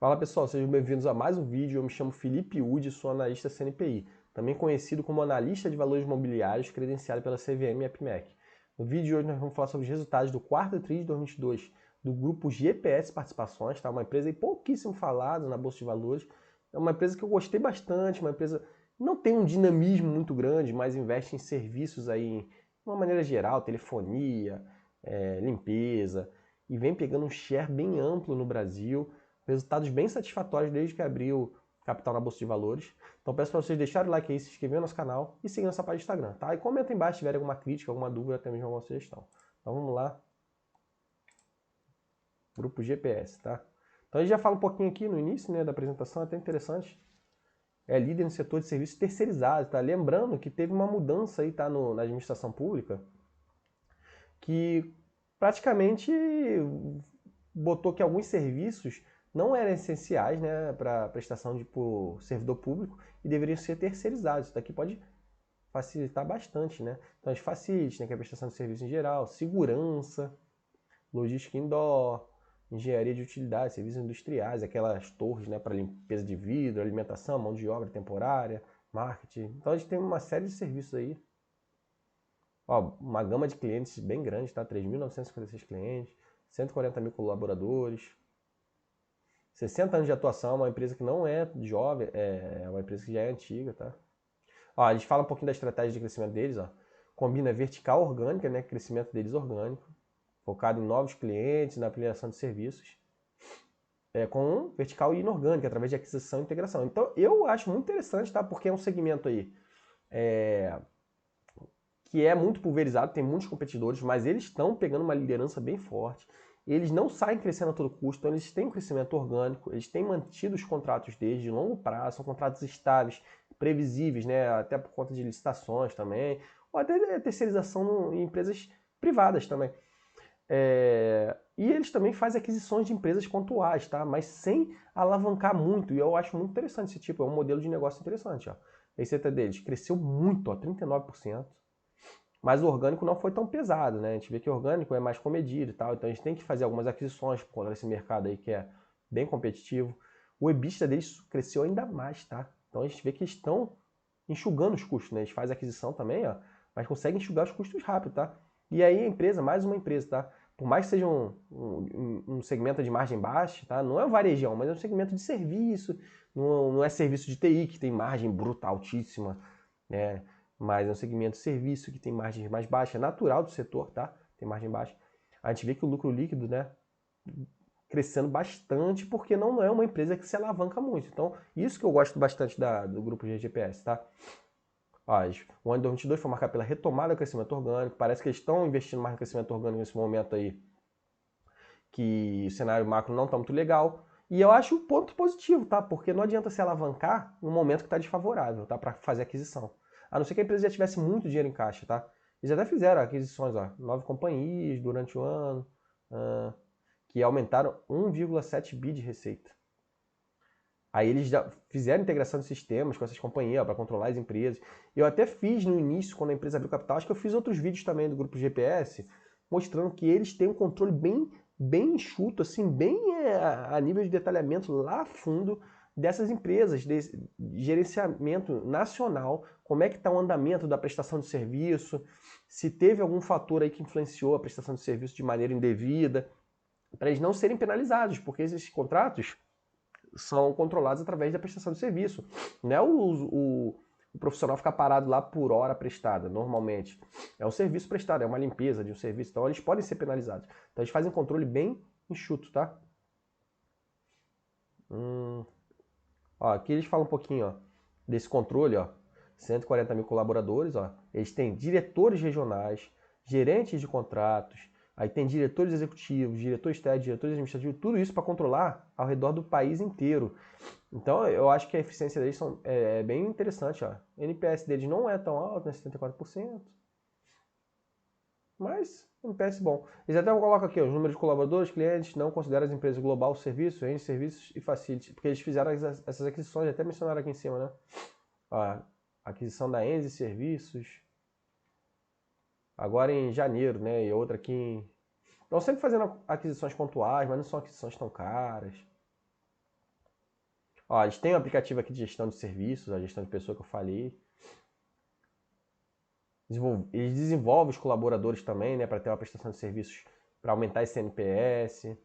Fala pessoal, sejam bem-vindos a mais um vídeo. Eu me chamo Felipe Udi, sou analista CNPI, também conhecido como analista de valores imobiliários credenciado pela CVM e APMEC. No vídeo de hoje nós vamos falar sobre os resultados do quarto TRI de 2022 do grupo GPS Participações, tá? Uma empresa aí pouquíssimo falada na Bolsa de Valores. É uma empresa que eu gostei bastante, uma empresa que não tem um dinamismo muito grande, mas investe em serviços aí, de uma maneira geral, telefonia, limpeza, e vem pegando um share bem amplo no Brasil. Resultados bem satisfatórios desde que abriu capital na Bolsa de Valores. Então peço para vocês deixarem o like aí, se inscreverem no nosso canal e seguir nossa página do Instagram, tá? E comenta aí embaixo se tiver alguma crítica, alguma dúvida, até mesmo alguma sugestão. Então vamos lá. Grupo GPS, tá? Então a gente já fala um pouquinho aqui no início, né, da apresentação, até interessante. É líder no setor de serviços terceirizados, tá? Lembrando que teve uma mudança aí, tá, na administração pública, que praticamente botou que alguns serviços não eram essenciais, né, para prestação por servidor público e deveriam ser terceirizados. Isso daqui pode facilitar bastante, né? Então, as facilities, né, que é a prestação de serviço em geral, segurança, logística indoor, engenharia de utilidade, serviços industriais, aquelas torres, né, para limpeza de vidro, alimentação, mão de obra temporária, marketing. Então, a gente tem uma série de serviços aí. Ó, uma gama de clientes bem grande, tá? 3.956 clientes, 140 mil colaboradores, 60 anos de atuação, uma empresa que não é jovem, é uma empresa que já é antiga, tá? Ó, a gente fala um pouquinho da estratégia de crescimento deles, ó. Combina vertical orgânica, né? Crescimento deles orgânico, focado em novos clientes, na ampliação de serviços, com vertical e inorgânica, através de aquisição e integração. Então, eu acho muito interessante, tá? Porque é um segmento aí que é muito pulverizado, tem muitos competidores, mas eles estão pegando uma liderança bem forte. Eles não saem crescendo a todo custo, então eles têm um crescimento orgânico, eles têm mantido os contratos deles de longo prazo, são contratos estáveis, previsíveis, né? Até por conta de licitações também, ou até terceirização em empresas privadas também. E eles também fazem aquisições de empresas pontuais, tá? Mas sem alavancar muito, e eu acho muito interessante esse tipo, é um modelo de negócio interessante. Ó. A receita deles cresceu muito, ó, 39%. Mas o orgânico não foi tão pesado, né? A gente vê que o orgânico é mais comedido e tal, então a gente tem que fazer algumas aquisições por conta desse mercado aí que é bem competitivo. O EBITDA deles cresceu ainda mais, tá? Então a gente vê que eles estão enxugando os custos, né? Eles fazem aquisição também, ó, mas conseguem enxugar os custos rápido, tá? E aí a empresa, mais uma empresa, tá? Por mais que seja um segmento de margem baixa, tá? Não é um varejão, mas é um segmento de serviço, não é serviço de TI que tem margem bruta altíssima, né? Mas é um segmento de serviço que tem margens mais baixas, é natural do setor, tá? Tem margem baixa. A gente vê que o lucro líquido, né, crescendo bastante, porque não é uma empresa que se alavanca muito. Então, isso que eu gosto bastante do grupo GGPS, tá? Ó, o ano de 2022 foi marcado pela retomada do crescimento orgânico. Parece que eles estão investindo mais no crescimento orgânico nesse momento aí, que o cenário macro não está muito legal. E eu acho um ponto positivo, tá? Porque não adianta se alavancar num momento que está desfavorável, tá? Para fazer aquisição. A não ser que a empresa já tivesse muito dinheiro em caixa, tá? Eles até fizeram aquisições, ó, 9 companhias durante o ano, que aumentaram 1,7 bi de receita. Aí eles já fizeram integração de sistemas com essas companhias para controlar as empresas. Eu até fiz no início, quando a empresa abriu capital, acho que eu fiz outros vídeos também do grupo GPS, mostrando que eles têm um controle bem enxuto, assim, bem a nível de detalhamento lá fundo dessas empresas, de gerenciamento nacional, como é que está o andamento da prestação de serviço, se teve algum fator aí que influenciou a prestação de serviço de maneira indevida, para eles não serem penalizados, porque esses contratos são controlados através da prestação de serviço. Não é o profissional ficar parado lá por hora prestada, normalmente. É um serviço prestado, é uma limpeza de um serviço, então eles podem ser penalizados. Então eles fazem um controle bem enxuto, tá? Ó, aqui eles falam um pouquinho, ó, desse controle, ó. 140 mil colaboradores, ó. Eles têm diretores regionais, gerentes de contratos, aí tem diretores executivos, diretores técnicos, diretores administrativos, tudo isso para controlar ao redor do país inteiro. Então eu acho que a eficiência deles é bem interessante, ó. O NPS deles não é tão alto, né, 74%, mas NPS bom. Eles até colocam aqui, ó, os números de colaboradores, clientes, não consideram as empresas global, serviços, range, serviços e facilities, porque eles fizeram essas aquisições, até mencionaram aqui em cima, né? Ó, aquisição da Enze Serviços, agora em janeiro, né? E outra aqui em... Estão sempre fazendo aquisições pontuais, mas não são aquisições tão caras. Ó, eles têm um aplicativo aqui de gestão de serviços, a gestão de pessoa que eu falei. Eles desenvolvem os colaboradores também, né, para ter uma prestação de serviços, para aumentar esse NPS.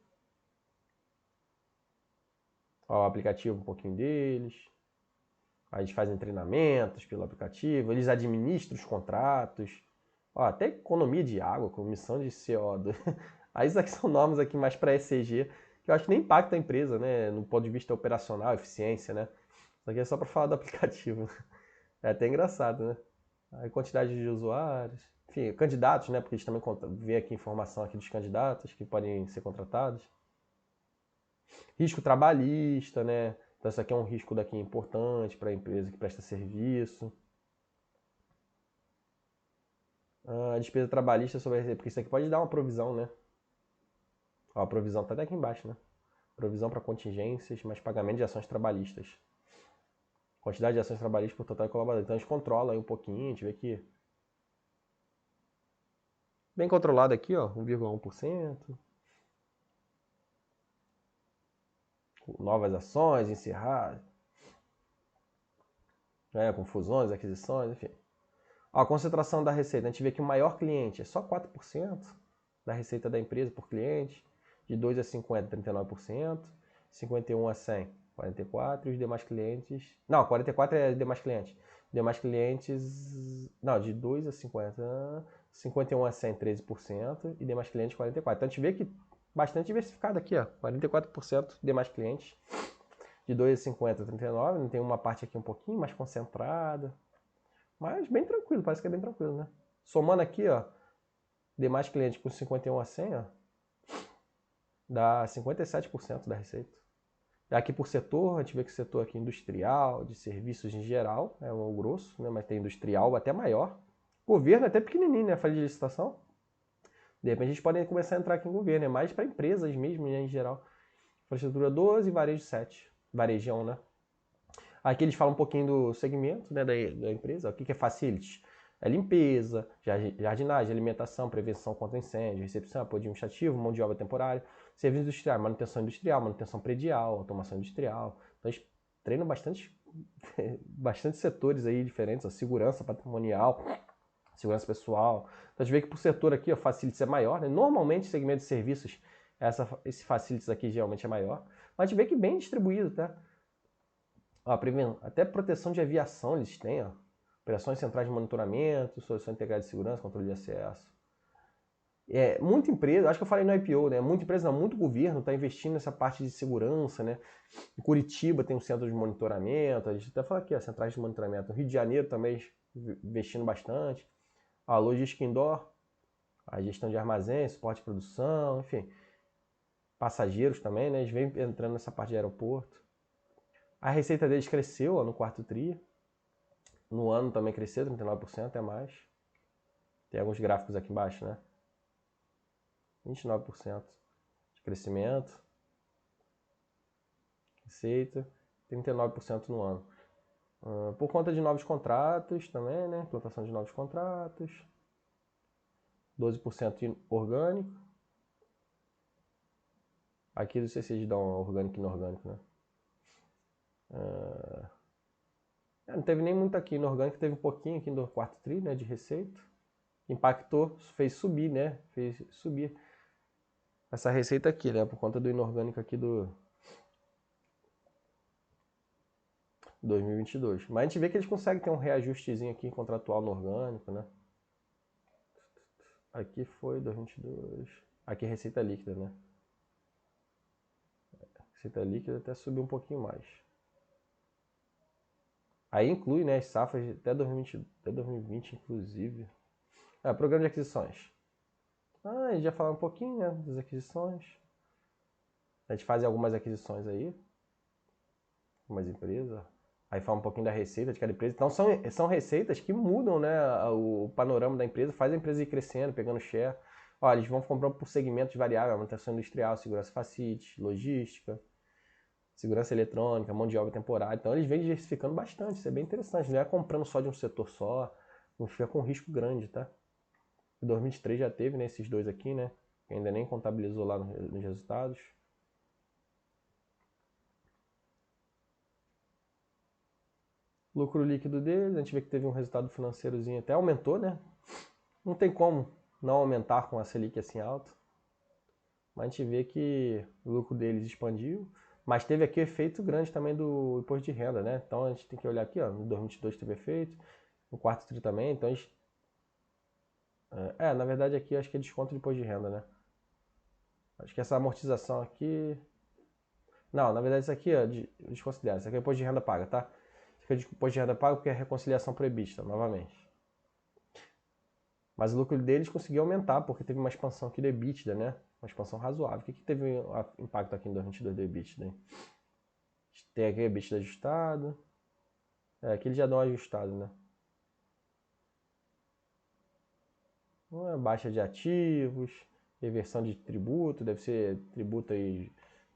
Ó, o aplicativo, um pouquinho deles. Aí eles fazem treinamentos pelo aplicativo, eles administram os contratos. Ó, até economia de água, comissão de CO2. Aí isso aqui são normas aqui mais para ESG, que eu acho que nem impacta a empresa, né, no ponto de vista operacional, eficiência, né. Isso aqui é só para falar do aplicativo. É até engraçado, né. Aí quantidade de usuários, enfim, candidatos, né, porque eles também vê aqui informação aqui dos candidatos que podem ser contratados. Risco trabalhista, né? Então isso aqui é um risco daqui importante para a empresa que presta serviço. A despesa trabalhista sobre a receita, porque isso aqui pode dar uma provisão, né? Ó, a provisão tá até aqui embaixo, né? Provisão para contingências, mais pagamento de ações trabalhistas. Quantidade de ações trabalhistas por total e colaborador. Então a gente controla aí um pouquinho, a gente vê que bem controlado aqui, ó, 1,1%. Novas ações, encerrar, né, com fusões, aquisições, enfim. Ó, a concentração da receita, a gente vê que o maior cliente é só 4% da receita da empresa por cliente, de 2 a 50, 39%, 51 a 100, 44%, e os demais clientes... Não, 44% é demais clientes. Demais clientes... Não, de 2 a 50, 51 a 100, 13%, e demais clientes, 44%. Então a gente vê que bastante diversificado aqui, ó, 44% demais clientes, de 2 a 50, 39%, tem uma parte aqui um pouquinho mais concentrada, mas bem tranquilo, parece que é bem tranquilo, né? Somando aqui, ó, demais clientes com 51 a 100, ó, dá 57% da receita. Aqui por setor, a gente vê que o setor aqui industrial, de serviços em geral, é o grosso, né? Mas tem industrial até maior. Governo é até pequenininho, né? Faz de licitação. De repente a gente pode começar a entrar aqui em governo, é mais para empresas mesmo, né, em geral. Infraestrutura 12 e varejo 7. Varejão, né? Aqui eles falam um pouquinho do segmento, né, da empresa. O que é facilities? É limpeza, jardinagem, alimentação, prevenção contra incêndio, recepção, apoio administrativo, mão de obra temporária, serviço industrial, manutenção predial, automação industrial. Então eles treinam bastante, bastante setores aí diferentes, ó, segurança patrimonial, segurança pessoal. Então a gente vê que por setor aqui, o facilities é maior, né? Normalmente o segmento de serviços, esse facilities aqui geralmente é maior, mas a gente vê que bem distribuído, tá? Ó, até proteção de aviação eles têm, ó. Operações centrais de monitoramento, solução integrada de segurança, controle de acesso. Muita empresa, acho que eu falei no IPO, né? Muita empresa, não, muito governo está investindo nessa parte de segurança, né? Em Curitiba tem um centro de monitoramento, a gente até fala aqui, ó, centrais de monitoramento. No Rio de Janeiro também investindo bastante. A logística indoor, a gestão de armazéns, suporte de produção, enfim. Passageiros também, né? Eles vêm entrando nessa parte de aeroporto. A receita deles cresceu ó, no quarto tri. No ano também cresceu 39%, até mais. Tem alguns gráficos aqui embaixo, né? 29% de crescimento. Receita, 39% no ano. Por conta de novos contratos também, né? Implantação de novos contratos. 12% orgânico. Aqui não sei se eles dão orgânico e inorgânico, né? Não teve nem muito aqui. No orgânico teve um pouquinho aqui no quarto tri, né? De receita. Impactou, fez subir, né? Fez subir essa receita aqui, né? Por conta do inorgânico aqui do 2022. Mas a gente vê que eles conseguem ter um reajustezinho aqui contratual no orgânico, né? Aqui foi 2022. Aqui é receita líquida, né? Receita líquida até subiu um pouquinho mais. Aí inclui, né, as safras até 2020 inclusive. Programa de aquisições. A gente já falou um pouquinho, né, das aquisições. A gente faz algumas aquisições aí. Algumas empresas. Aí fala um pouquinho da receita de cada empresa. Então são receitas que mudam, né, o panorama da empresa, faz a empresa ir crescendo, pegando share. Ó, eles vão comprando por segmentos variáveis, manutenção industrial, segurança facilities, logística, segurança eletrônica, mão de obra temporária. Então eles vêm diversificando bastante, isso é bem interessante. Não é comprando só de um setor só, não fica com risco grande, tá? Em 2023 já teve, né, esses dois aqui, né? Que ainda nem contabilizou lá nos resultados. Lucro líquido deles, a gente vê que teve um resultado financeirozinho, até aumentou, né? Não tem como não aumentar com a Selic assim alta. Mas a gente vê que o lucro deles expandiu. Mas teve aqui efeito grande também do imposto de renda, né? Então a gente tem que olhar aqui, ó, no 2022 teve efeito, no quarto tri também, então a gente... na verdade aqui acho que é desconto de imposto de renda, né? Acho que essa amortização aqui... Não, na verdade isso aqui, ó, desconsidera. Isso aqui é imposto de renda paga, tá? Isso aqui é imposto de renda paga porque é reconciliação pro EBITDA, novamente. Mas o lucro deles conseguiu aumentar, porque teve uma expansão aqui do EBITDA, né? Uma expansão razoável. O que teve impacto aqui em 2022 do EBITDA, né? Tem aqui o EBITDA ajustado. Aqui eles já dão ajustado, né? Uma baixa de ativos, reversão de tributo, deve ser tributo aí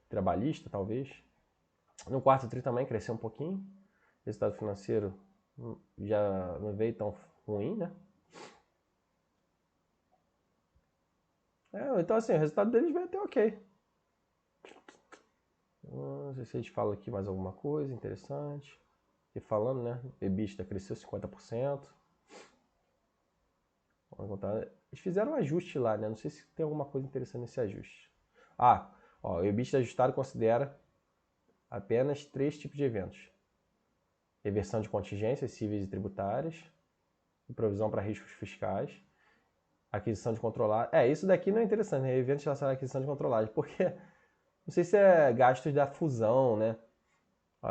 trabalhista, talvez. No quarto tri também cresceu um pouquinho. Resultado financeiro já não veio tão ruim, né? Então assim, o resultado deles veio até ok. Não sei se a gente fala aqui mais alguma coisa interessante. E falando, né? EBITDA cresceu 50%. Vamos contar. Eles fizeram um ajuste lá, né? Não sei se tem alguma coisa interessante nesse ajuste. O EBITDA ajustado considera apenas 3 tipos de eventos: reversão de contingências cíveis e tributárias, e provisão para riscos fiscais, aquisição de controlados. Isso daqui não é interessante, né? Eventos relacionados à aquisição de controlados, porque não sei se é gastos da fusão, né?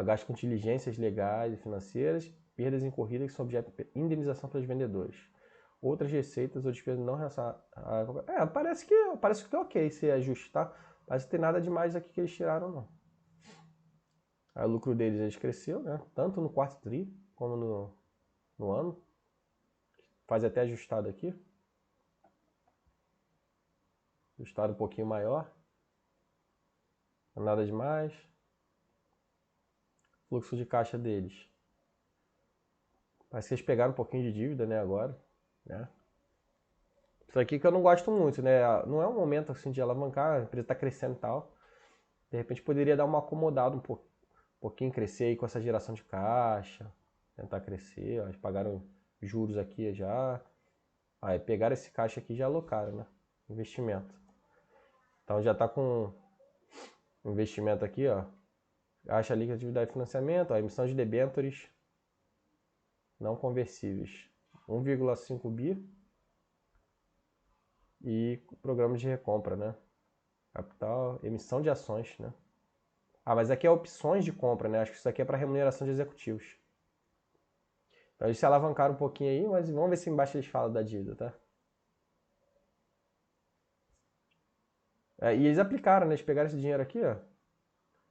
Gasto com diligências legais e financeiras, perdas incorridas que são objeto de indenização pelos vendedores. Outras receitas ou despesas não relacionadas. Parece que é ok esse ajuste, tá? Mas não tem nada demais aqui que eles tiraram, não. Aí o lucro deles cresceu, né? Tanto no quarto tri como no ano. Faz até ajustado aqui. Ajustado um pouquinho maior. Nada demais. Fluxo de caixa deles. Parece que eles pegaram um pouquinho de dívida, né, agora, né? Isso aqui que eu não gosto muito, né? Não é um momento assim de alavancar, a empresa está crescendo e tal. De repente poderia dar uma acomodada um pouquinho, crescer aí com essa geração de caixa, tentar crescer. Ó, eles pagaram juros aqui já. Aí pegaram esse caixa aqui e já alocaram, né? Investimento. Então já está com investimento aqui, ó. Caixa líquida de atividade de financiamento, ó, emissão de debêntures não conversíveis. 1,5 bi. E programa de recompra, né? Capital, emissão de ações, né? Mas aqui é opções de compra, né? Acho que isso aqui é para remuneração de executivos. Então eles se alavancaram um pouquinho aí, mas vamos ver se embaixo eles falam da dívida, tá? E eles aplicaram, né? Eles pegaram esse dinheiro aqui, ó.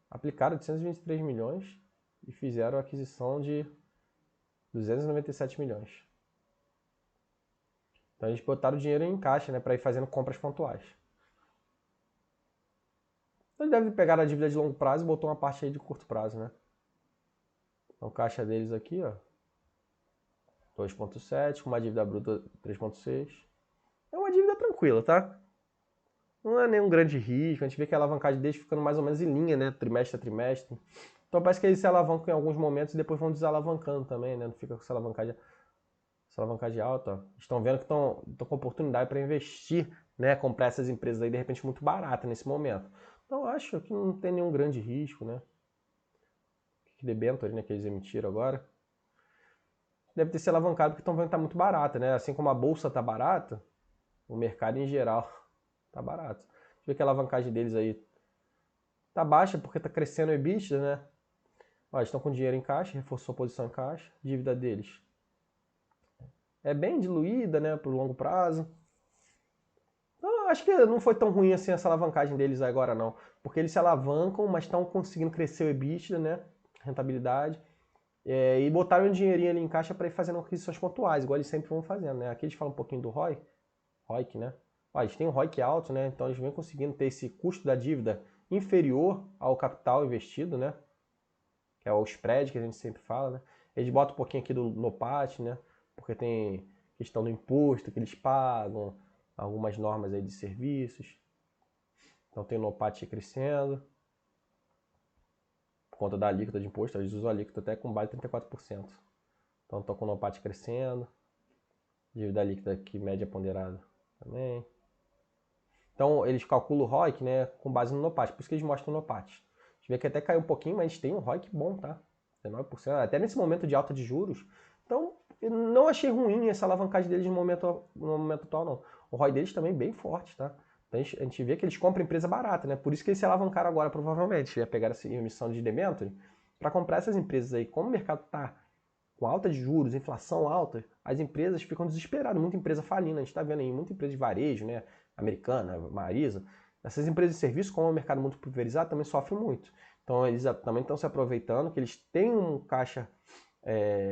Aplicaram 823 milhões e fizeram a aquisição de 297 milhões. Então eles botaram o dinheiro em caixa, né? Para ir fazendo compras pontuais. Então eles devem pegar a dívida de longo prazo e botou uma parte aí de curto prazo, né? Então caixa deles aqui, ó. 2,7, com uma dívida bruta 3,6. É uma dívida tranquila, tá? Não é nenhum grande risco. A gente vê que a alavancagem deles ficando mais ou menos em linha, né? Trimestre a trimestre. Então parece que eles se alavancam em alguns momentos e depois vão desalavancando também, né? Não fica com essa alavancagem alta. Ó. Estão vendo que estão com oportunidade para investir, né? Comprar essas empresas aí de repente muito barata nesse momento. Então acho que não tem nenhum grande risco, né? Que debênture, né? Que eles emitiram agora. Deve ter se alavancado porque estão vendo que está muito barata, né? Assim como a bolsa está barata, o mercado em geral está barato. Deixa eu ver que a alavancagem deles aí tá baixa porque está crescendo o EBITDA, né? Ó, eles estão com dinheiro em caixa, reforçou a posição em caixa. Dívida deles é bem diluída, né? Por longo prazo. Então, acho que não foi tão ruim assim essa alavancagem deles agora, não. Porque eles se alavancam, mas estão conseguindo crescer o EBITDA, né? Rentabilidade. E botaram um dinheirinho ali em caixa para ir fazendo aquisições pontuais, igual eles sempre vão fazendo, né? Aqui eles falam um pouquinho do ROIC, né? Eles têm um ROIC alto, né? Então eles vêm conseguindo ter esse custo da dívida inferior ao capital investido, né? Que é o spread que a gente sempre fala, né? Eles botam um pouquinho aqui do NOPAT, né? Porque tem questão do imposto que eles pagam, algumas normas aí de serviços. Então tem o NOPAT crescendo. conta da alíquota de imposto, eles usam a alíquota até com base de 34%. Então estão com o NOPAT crescendo, dívida líquida aqui média ponderada também. Então eles calculam o ROIC, né, com base no NOPAT, por isso que eles mostram o NOPAT. A gente vê que até caiu um pouquinho, mas tem um ROIC bom, tá? 19%, até nesse momento de alta de juros. Então eu não achei ruim essa alavancagem deles no momento atual, não. O ROI deles também é bem forte, tá? Então a gente vê que eles compram empresa barata, né? Por isso que eles se alavancaram agora, provavelmente. Ia pegar essa emissão de debênture para comprar essas empresas aí. Como o mercado tá com alta de juros, inflação alta, as empresas ficam desesperadas. Muita empresa falindo. A gente está vendo aí muita empresa de varejo, né? Americana, Marisa. Essas empresas de serviço, como é um mercado muito pulverizado, também sofrem muito. Então eles também estão se aproveitando, que eles têm um caixa,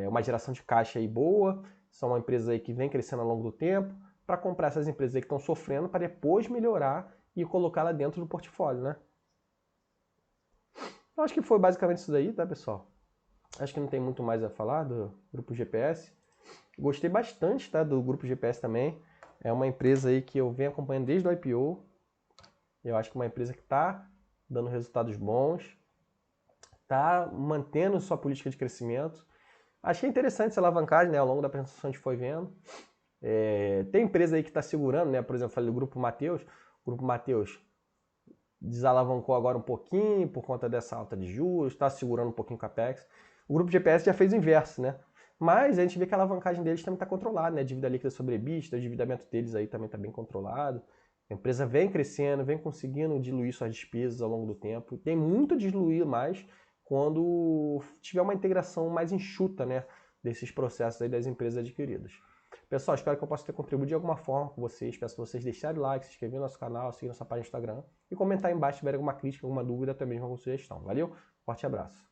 uma geração de caixa aí boa, são uma empresa aí que vem crescendo ao longo do tempo, para comprar essas empresas aí que estão sofrendo, para depois melhorar e colocá-la dentro do portfólio, né? Eu acho que foi basicamente isso daí, tá, pessoal? Acho que não tem muito mais a falar do Grupo GPS. Gostei bastante, tá, do Grupo GPS também. É uma empresa aí que eu venho acompanhando desde o IPO. Eu acho que é uma empresa que está dando resultados bons, está mantendo sua política de crescimento. Achei interessante essa alavancagem, né? Ao longo da apresentação a gente foi vendo. Tem empresa aí que está segurando, né? Por exemplo, eu falei do Grupo Mateus. O Grupo Mateus desalavancou agora um pouquinho por conta dessa alta de juros, está segurando um pouquinho o Capex. O Grupo GPS já fez o inverso, né? Mas a gente vê que a alavancagem deles também está controlada, né? A dívida líquida sobre EBITDA, o endividamento deles aí também está bem controlado. A empresa vem crescendo, vem conseguindo diluir suas despesas ao longo do tempo. Tem muito a diluir mais quando tiver uma integração mais enxuta, né, desses processos aí das empresas adquiridas. Pessoal, espero que eu possa ter contribuído de alguma forma com vocês. Peço para vocês deixarem o like, se inscreverem no nosso canal, seguir nossa página no Instagram e comentar aí embaixo se tiver alguma crítica, alguma dúvida, até mesmo alguma sugestão. Valeu? Forte abraço.